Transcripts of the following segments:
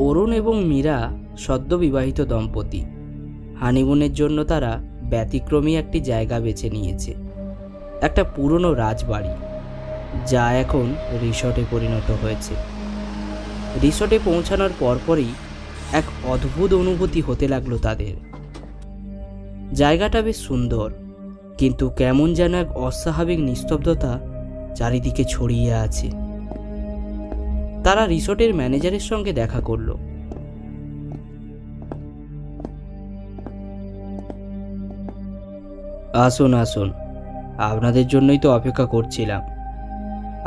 অরুণ এবং মীরা সদ্য বিবাহিত দম্পতি। হানিমুনের জন্য তারা ব্যতিক্রমী একটি জায়গা বেছে নিয়েছে, একটা পুরনো রাজবাড়ি, যা এখন রিসর্টে পরিণত হয়েছে। রিসর্টে পৌঁছানোর পরপরই এক অদ্ভুত অনুভূতি হতে লাগলো তাদের। জায়গাটা বেশ সুন্দর, কিন্তু কেমন যেন এক অস্বাভাবিক নিস্তব্ধতা চারিদিকে ছড়িয়ে আছে। তারা রিসর্টের ম্যানেজারের সঙ্গে দেখা করলো। আসুন আসুন, আপনাদের জন্যই তো অপেক্ষা করছিলাম।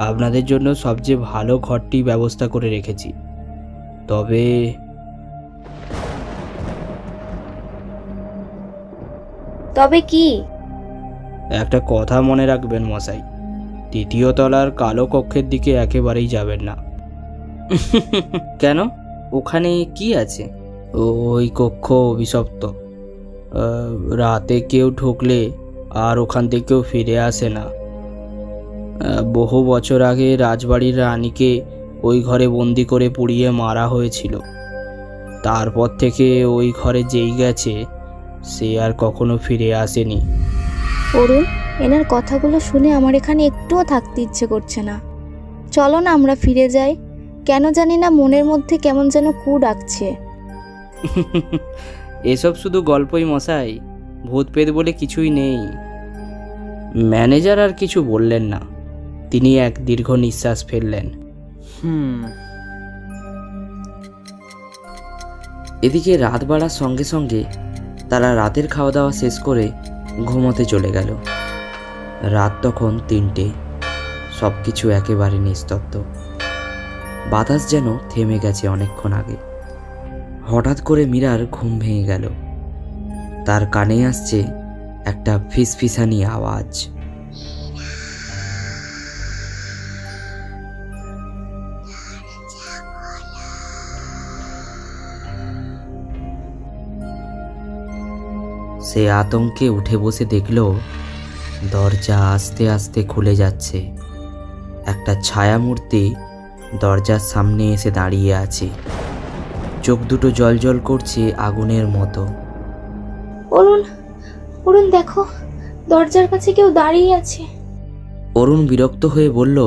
আপনাদের জন্য সবচেয়ে ভালো ঘরটি ব্যবস্থা করে রেখেছি। তবে কি? একটা কথা মনে রাখবেন মশাই, তৃতীয় তলার কালো কক্ষের দিকে একেবারেই যাবেন না। কেন? ওখানে কি আছে? ওই কক্ষ অভিশপ্ত। রাতে কেউ ঢুকলে আর ওখান থেকেও ফিরে আসে না। বহু বছর আগে রাজবাড়ির রানীকে ওই ঘরে বন্দি করে পুড়িয়ে মারা হয়েছিল। তারপর থেকে ওই ঘরে যেই গেছে সে আর কখনো ফিরে আসেনি। অরুণ, এনার কথাগুলো শুনে আমার এখানে একটুও থাকতে ইচ্ছে করছে না। চলো না আমরা ফিরে যাই। কেন জানি না মনের মধ্যে কেমন যেন কু ডাকছে। এসব শুধু গল্পই মশাই, ভূত পেত বলে কিছুই নেই। ম্যানেজার আর কিছু বললেন না, তিনি এক দীর্ঘ নিঃশ্বাস ফেললেন। এদিকে রাত বাড়ার সঙ্গে সঙ্গে তারা রাতের খাওয়া দাওয়া শেষ করে ঘুমোতে চলে গেল। রাত তখন 3টে, সব কিছু একেবারে নিস্তব্ধ। বাতাস যেন থেমে গেছে অনেকক্ষণ আগে। হঠাৎ করে মীরার ঘুম ভেঙে গেল। তার কানে আসছে একটা ফিসফিসানি আওয়াজ। সে আতঙ্কে উঠে বসে দেখল দরজা আস্তে আস্তে খুলে যাচ্ছে। একটা ছায়ামূর্তি দরজার সামনে এসে দাঁড়িয়ে আছে। চোখ দুটো জলজল করছে আগুনের মতো। অরুণ, অরুণ দেখো, দরজার কাছে কেউ দাঁড়িয়ে আছে। অরুণ বিরক্ত হয়ে বলল,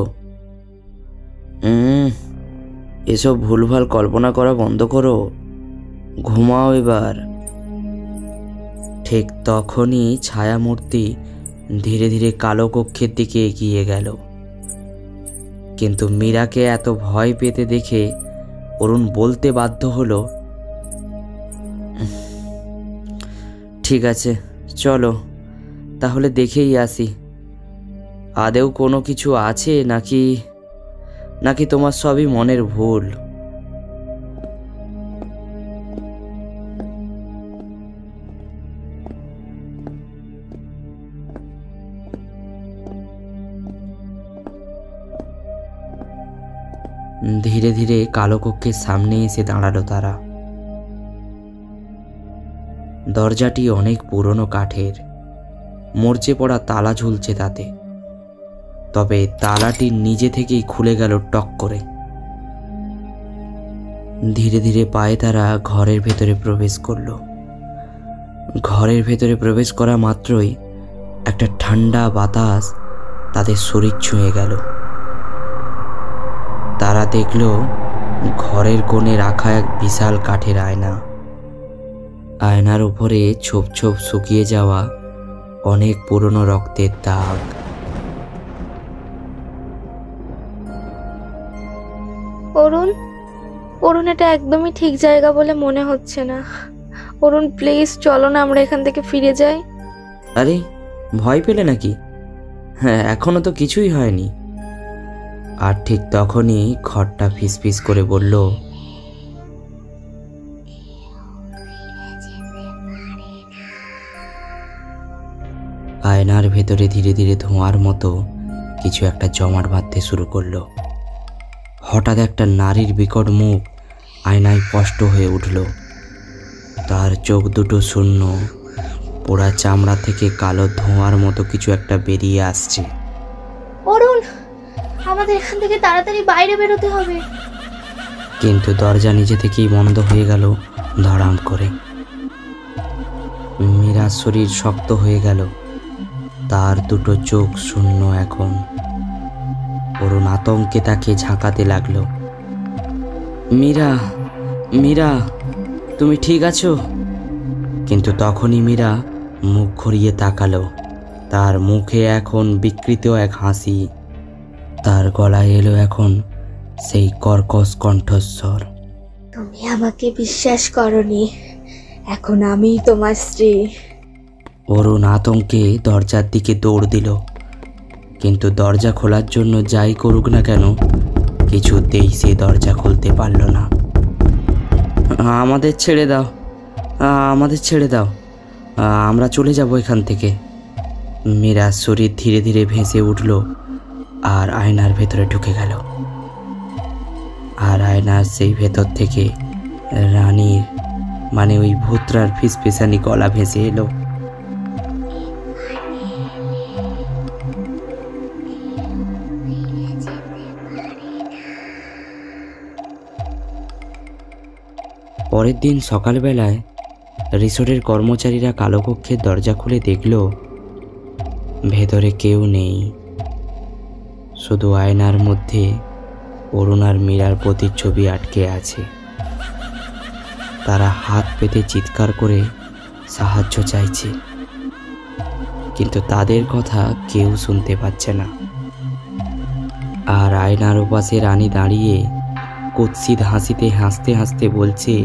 এসব ভুলভাল কল্পনা করা বন্ধ করো, ঘুমাও এবার। ঠিক তখনই ছায়ামূর্তি ধীরে ধীরে কালো কক্ষের দিকে এগিয়ে গেল। কিন্তু মীরাকে এত ভয় পেতে দেখে অরুণ বলতে বাধ্য হলো, ঠিক আছে চলো তাহলে দেখেই আসি, আদেও কোনো কিছু আছে নাকি তোমার সবই মনের ভুল। ধীরে ধীরে কালো কক্ষের সামনে এসে দাঁড়ালো তারা। দরজাটি অনেক পুরনো কাঠের, মরচে পড়া তালা ঝুলছে তাতে। তবে তালাটি নিজে থেকেই খুলে গেল টক করে। ধীরে ধীরে পায়ে তারা ঘরের ভেতরে প্রবেশ করল। ঘরের ভেতরে প্রবেশ করা মাত্রই একটা ঠান্ডা বাতাস তাদের শরীর ছুঁয়ে গেল। তারা দেখল ঘরের কোণে রাখা এক বিশাল কাঠের আয়না। আয়নার উপরে ছোপ ছোপ শুকিয়ে যাওয়া অনেক পুরনো রক্তের দাগ। অরুণ, অরুণ এটা একদমই ঠিক জায়গা বলে মনে হচ্ছে না। অরুণ প্লিজ চলো না আমরা এখান থেকে ফিরে যাই। আরে ভয় পেলে নাকি? হ্যাঁ, এখনো তো কিছুই হয়নি। আর ঠিক তখনই ঘরটা ফিসফিস করে বলল, আয়নার ভেতরে ধীরে ধীরে ধোঁয়ার মতো কিছু একটা জমাট বাঁধতে শুরু করলো। হঠাৎ একটা নারীর বিকট মুখ আয়নায় স্পষ্ট হয়ে উঠল। তার চোখ দুটো শূন্য, পোড়া চামড়া থেকে কালো ধোঁয়ার মতো কিছু একটা বেরিয়ে আসছে। অরুণ, আমাদের এখান থেকে তাড়াতাড়ি বাইরে বেরোতে হবে। কিন্তু দরজা নিজে থেকেই বন্ধ হয়ে গেল ধড়াম করে। মীরার শরীর শক্ত হয়ে গেল, তার দুটো চোখ শূন্য এখন। অরুণ আতঙ্কে তাকে ঝাঁকাতে লাগলো। মীরা, মীরা, তুমি ঠিক আছো? কিন্তু তখনই মীরা মুখ ঘুরিয়ে তাকালো। তার মুখে এখন বিকৃত এক হাসি, তার গলায় এলো এখন সেই কর্কশ কণ্ঠস্বর। তুমি আমাকে বিশ্বাস করনি, এখন আমি তোমার স্ত্রী। অরুণ আতঙ্কে দরজার দিকে দৌড় দিল, কিন্তু দরজা খোলার জন্য যাই করুক না কেন কিছুতেই সে দরজা খুলতে পারল না। আমাদের ছেড়ে দাও, আমাদের ছেড়ে দাও, আমরা চলে যাব এখান থেকে। মীরার শরীর ধীরে ধীরে ভেসে উঠল আর আয়নার ভেতরে ঢুকে গেল। আর আয়নার সেই ভেতর থেকে রানীর, মানে ওই ভূতরার ফিসফিসানি গলা ভেসে এলো। পরের দিন সকালবেলায় রিসোর্টের কর্মচারীরা কালো কক্ষের দরজা খুলে দেখল ভেতরে কেউ নেই, শুধু আয়নার মধ্যে অরুণ আর মীরার প্রতিচ্ছবি আটকে আছে। তারা হাত পেতে চিৎকার করে সাহায্য চাইছে, কিন্তু তাদের কথা কেউ শুনতে পাচ্ছে না। আর আয়নার ওপাশে রানী দাঁড়িয়ে কুৎসিত হাসিতে হাসতে হাসতে বলছে,